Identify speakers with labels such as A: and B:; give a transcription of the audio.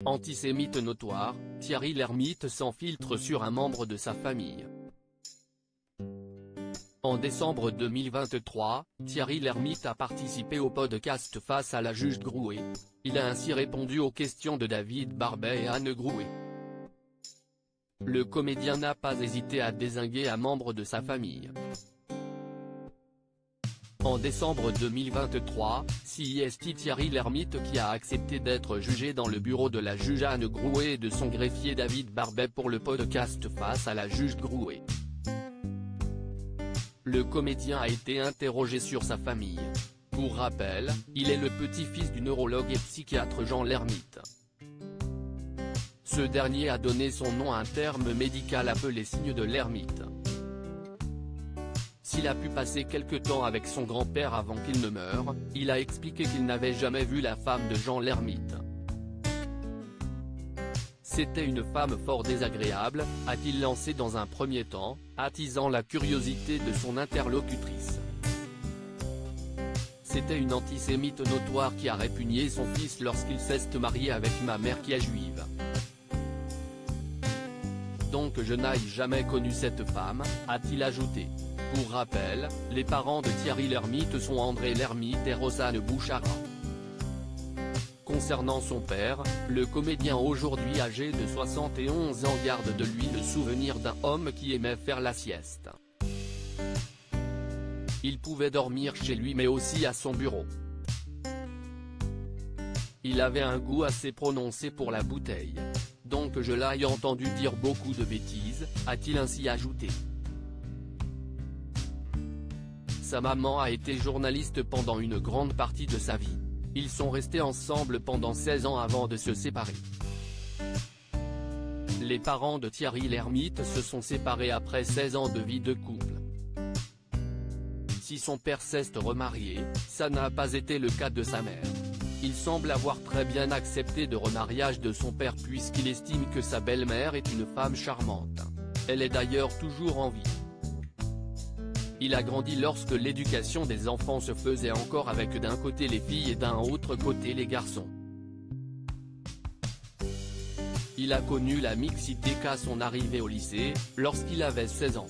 A: Antisémite notoire, Thierry Lhermitte s'infiltre sur un membre de sa famille. En décembre 2023, Thierry Lhermitte a participé au podcast Face à la juge Drouet. Il a ainsi répondu aux questions de David Barbet et Anne Drouet. Le comédien n'a pas hésité à dézinguer un membre de sa famille. En décembre 2023, c'est Thierry Lhermitte qui a accepté d'être jugé dans le bureau de la juge Anne Drouet et de son greffier David Barbet pour le podcast Face à la juge Drouet. Le comédien a été interrogé sur sa famille. Pour rappel, il est le petit-fils du neurologue et psychiatre Jean Lhermitte. Ce dernier a donné son nom à un terme médical appelé signe de Lhermitte. S'il a pu passer quelque temps avec son grand-père avant qu'il ne meure, il a expliqué qu'il n'avait jamais vu la femme de Jean Lhermitte. C'était une femme fort désagréable, a-t-il lancé dans un premier temps, attisant la curiosité de son interlocutrice. C'était une antisémite notoire qui a répugné son fils lorsqu'il s'est marié avec ma mère qui est juive. Donc je n'ai jamais connu cette femme, a-t-il ajouté. Pour rappel, les parents de Thierry Lhermitte sont André Lhermitte et Rosanne Bouchara. Concernant son père, le comédien aujourd'hui âgé de 71 ans garde de lui le souvenir d'un homme qui aimait faire la sieste. Il pouvait dormir chez lui mais aussi à son bureau. Il avait un goût assez prononcé pour la bouteille. Donc je l'ai entendu dire beaucoup de bêtises, a-t-il ainsi ajouté. Sa maman a été journaliste pendant une grande partie de sa vie. Ils sont restés ensemble pendant 16 ans avant de se séparer. Les parents de Thierry Lhermitte se sont séparés après 16 ans de vie de couple. Si son père s'est remarié, ça n'a pas été le cas de sa mère. Il semble avoir très bien accepté le remariage de son père puisqu'il estime que sa belle-mère est une femme charmante. Elle est d'ailleurs toujours en vie. Il a grandi lorsque l'éducation des enfants se faisait encore avec d'un côté les filles et d'un autre côté les garçons. Il a connu la mixité qu'à son arrivée au lycée, lorsqu'il avait 16 ans.